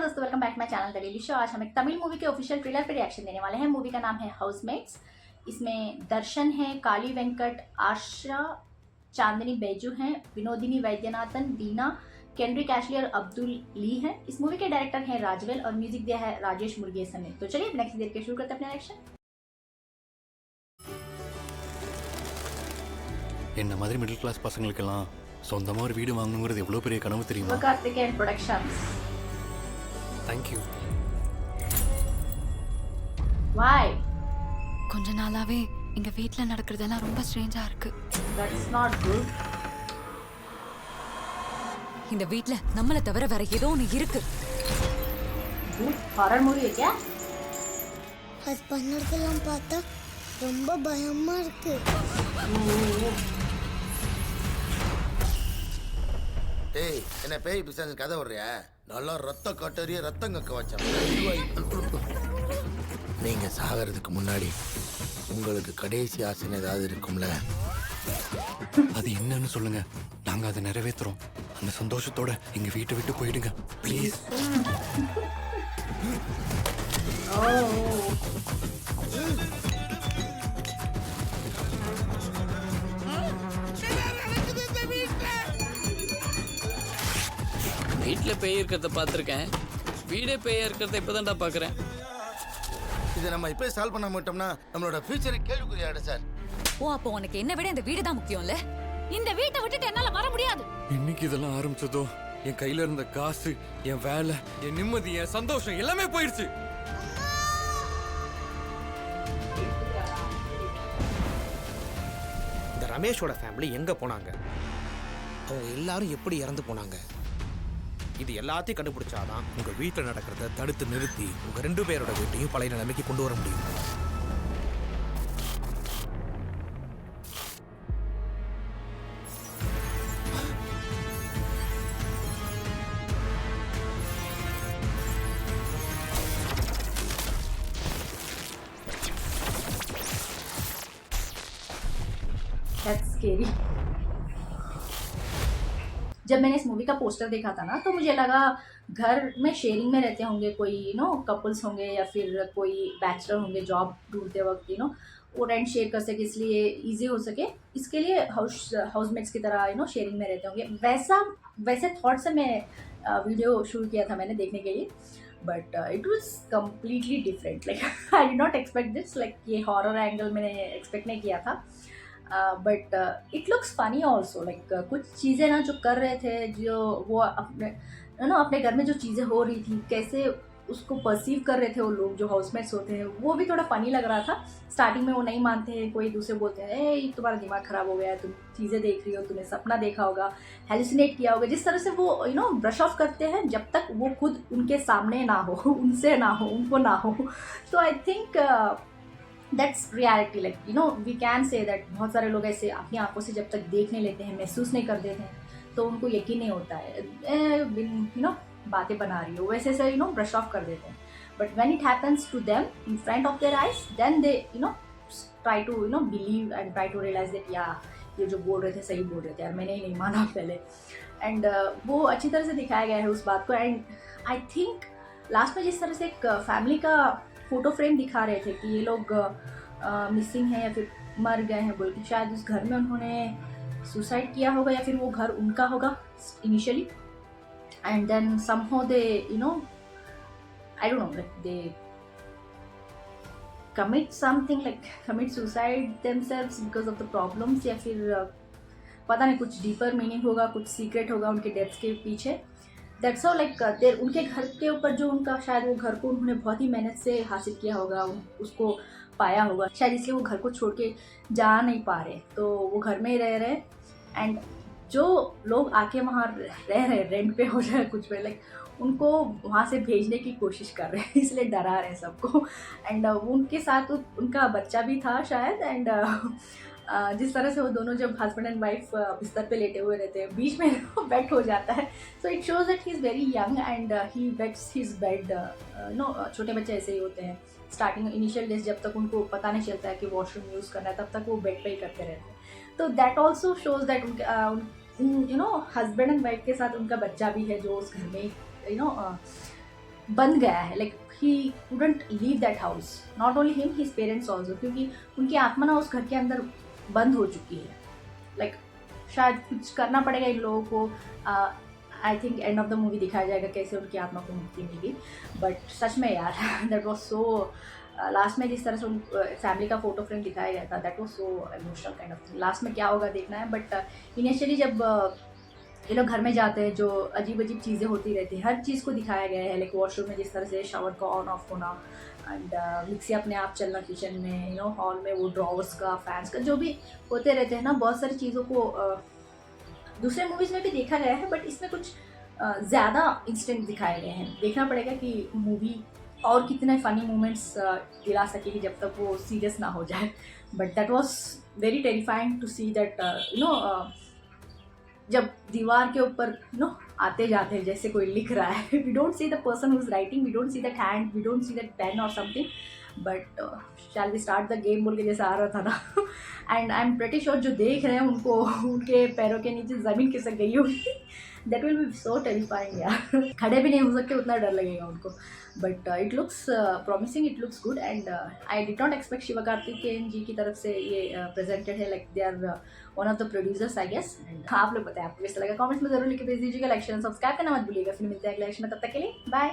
दोस्तों, welcome back my channel the daily show. आज हम एक तमिल मूवी के ऑफिशियल ट्रेलर पे रिएक्शन देने वाले हैं। मूवी का नाम है हाउसमेट्स। इसमें दर्शन है, काली वेंकट, आशा, चांदनी बैजू हैं, विनोदिनी वैद्यनाथन, दीना, केंड्रिक एशली और अब्दुल ली हैं। इस मूवी के डायरेक्टर हैं राजवेल और म्यूजिक दिया है राजेश मुरुगेसन ने। तो चलिए नेक्स्ट देर के शुरू करते हैं अपना रिएक्शन। என்ன மாதிரி மிடில் கிளாஸ் பசங்களுக்கெல்லாம் சொந்தமா ஒரு வீடு வாங்கணுங்கிறது எவ்வளவு பெரிய கனவு தெரியுமா? Karthikeyan productions. Thank you. Why? கொஞ்ச நாளாவே எங்க வீட்ல நடக்கிறதெல்லாம் ரொம்ப ஸ்ட்ரேஞ்சா இருக்கு. That is not good. இந்த வீட்ல நம்மள தவிர வேற ஏதோ ஒன்னு இருக்கு. Good horror movie है क्या? அது பண்ணறதெல்லாம் பார்த்தா ரொம்ப பயமா இருக்கு. ஏய், என்ன பேய் பிசாசு கதை வர்றியா? நல்லா ரத்த கட்டறிய ரத்தம் கக்க வச்சா. நீங்க சாகிறதுக்கு முன்னாடி உங்களுக்கு கடைசி ஆசை ஏதாவது இருக்கும்ல? அது என்னன்னு சொல்லுங்க, நாங்க அதை நிறைவேற்றுறோம். அந்த சந்தோஷத்தோட எங்க வீட்டை விட்டு போயிடுங்க ப்ளீஸ். வீட்டில் பேய் இருக்கிறத பார்த்துருக்கேன், வீடே பேயா இருக்கிறத இப்போதான்டா பார்க்குறேன். இதை நம்ம இப்போ சால்வ் பண்ண மாட்டோம்னா நம்மளோட ஃபியூச்சரை கேள்விக்குறியாடு சார். ஓ, அப்போ உனக்கு என்ன விட இந்த வீடு தான் முக்கியம்ல? இந்த வீட்டை விட்டுட்டு என்னால வர முடியாது. இன்னைக்கு இதெல்லாம் ஆரம்பிச்சதோ என் கையில இருந்த காசு, என் வேலை, என் நிம்மதி, என் சந்தோஷம் எல்லாமே போயிடுச்சு. இந்த ரமேஷோட ஃபேமிலி எங்க போனாங்க? அவங்க எல்லாரும் எப்படி இறந்து போனாங்க? இது எல்லாத்தையும் கண்டுபிடிச்சாதான் உங்க வீட்டில் நடக்கிறத தடுத்து நிறுத்தி உங்க 2 பேரோட வீட்டையும் பழைய நிலைமைக்கு கொண்டு வர முடியும். That's scary. जब मैंने इस मूवी का पोस्टर देखा था ना, तो मुझे लगा घर में शेयरिंग में रहते होंगे, कोई कपल्स होंगे या फिर कोई बैचलर होंगे जॉब ढूंढते वक्त वो रेंट शेयर कर सके, इसलिए इजी हो सके, इसके लिए हाउसमेट्स की तरह शेयरिंग में रहते होंगे। वैसे थॉट से मैं वीडियो शुरू किया था मैंने देखने के लिए, but it was completely different. Like I did not expect this, like ये हॉरर एंगल मैंने एक्सपेक्ट नहीं किया था। But it looks funny also. Like कुछ चीज़ें ना जो कर रहे थे, जो वो अपने घर में जो चीज़ें हो रही थी, कैसे उसको परसीव कर रहे थे वो लोग जो हाउसमेट्स होते हैं, वो भी थोड़ा फ़नी लग रहा था। स्टार्टिंग में वो नहीं मानते हैं, कोई दूसरे बोलते हैं ए तुम्हारा दिमाग ख़राब हो गया है, तुम चीज़ें देख रही हो, तुमने सपना देखा होगा, हेलुसिनेट किया होगा। जिस तरह से वो ब्रश ऑफ करते हैं जब तक वो खुद उनके सामने ना हो, उनसे ना हो, उनको ना हो। तो I think that's reality. Like we can say that बहुत सारे लोग ऐसे अपनी आंखों से जब तक देख नहीं लेते हैं, महसूस नहीं कर देते हैं, तो उनको यकीन नहीं होता है। बातें बना रही हो वैसे से ब्रश ऑफ कर देते हैं। But when it happens to them in front of their eyes, then they try to believe and try to realise that या ये जो बोल रहे थे सही बोल रहे थे यार, मैंने ही नहीं माना पहले। एंड वो अच्छी तरह से दिखाया गया है उस बात को। एंड आई थिंक लास्ट में जिस तरह से एक फैमिली का फोटो फ्रेम दिखा रहे थे कि ये लोग मिसिंग हैं या फिर मर गए हैं बोल के, शायद उस घर में उन्होंने सुसाइड किया होगा या फिर वो घर उनका होगा initially, and then somehow they I don't know, like they commit suicide themselves because of the problems, या फिर पता नहीं कुछ डीपर मीनिंग होगा, कुछ सीक्रेट होगा उनके डेथ्स के पीछे। That's all. लाइक उनके घर के ऊपर जो उनका, शायद वो घर को उन्होंने बहुत ही मेहनत से हासिल किया होगा, उसको पाया होगा, शायद इसलिए वो घर को छोड़ के जा नहीं पा रहे, तो वो घर में ही रह रहे। एंड जो लोग आके वहाँ रह रहे, रेंट पे हो जाए कुछ पे, लाइक उनको वहाँ से भेजने की कोशिश कर रहे हैं, इसलिए डरा रहे हैं सबको। एंड उनके साथ उनका बच्चा भी था शायद। एंड जिस तरह से वो दोनों जब हस्बैंड एंड वाइफ बिस्तर पे लेटे हुए रहते हैं, बीच में बेड हो जाता है, so it shows that he is very young and he wets his bed. छोटे बच्चे ऐसे ही होते हैं, स्टार्टिंग इनिशियल डेज जब तक उनको पता नहीं चलता है कि वॉशरूम यूज़ करना है, तब तक वो बेड पे ही करते रहते हैं। तो that also shows that husband and wife के साथ उनका बच्चा भी है जो उस घर में बंद गया है, like he couldn't leave that house, not only him, his parents also, क्योंकि उनकी आत्मा ना उस घर के अंदर बंद हो चुकी है। लाइक शायद कुछ करना पड़ेगा इन लोगों को। I think end of the movie दिखाया जाएगा कैसे उनकी आत्मा को मुक्ति मिली। बट सच में यार दैट वॉज सो, लास्ट में जिस तरह से उन फैमिली का फोटो फ्रेम दिखाया गया था, that was so emotional kind of thing. Last में क्या होगा देखना है। बट इनिशियली जब ये लोग घर में जाते हैं, जो अजीब अजीब चीज़ें होती रहती हैं, हर चीज़ को दिखाया गया है। लाइक वॉशरूम में जिस तरह से शावर का ऑन ऑफ होना, एंड मिक्सी अपने आप चलना किचन में, यू नो हॉल में वो ड्रॉवर्स का, फैंस का, जो भी होते रहते हैं ना, बहुत सारी चीज़ों को दूसरे मूवीज़ में भी देखा गया है, बट इसमें कुछ ज़्यादा इंस्टेंट दिखाए गए हैं। देखना पड़ेगा कि मूवी और कितने फ़नी मोमेंट्स दिला सकेगी जब तक वो सीरियस ना हो जाए। But that was very terrifying to see that you know, जब दीवार के ऊपर यू नो आते जाते हैं जैसे कोई लिख रहा है, we don't see the person who is writing, we don't see that hand, we don't see that pen और something, but shall we start the game बोल के जैसा आ रहा था ना। And I am pretty sure जो देख रहे हैं उनको उनके पैरों के नीचे ज़मीन खिसक गई होगी। That will be so terrifying यार, खड़े भी नहीं हो सकते, उतना डर लगेगा उनको। But it looks promising, it looks good, and I did not expect Shiva Karthikeyan ji की तरफ से ये प्रेजेंटेड है, like they are one of the producers I guess. आप लोग बताएं आपको कैसा लगा, कमेंट्स में जरूर लिख के भेज दीजिएगा। लाइक शेयर सब्सक्राइब करना मत भूलिएगा। फिर मिलते हैं अगले लेक्चर में, तब तक के लिए बाय।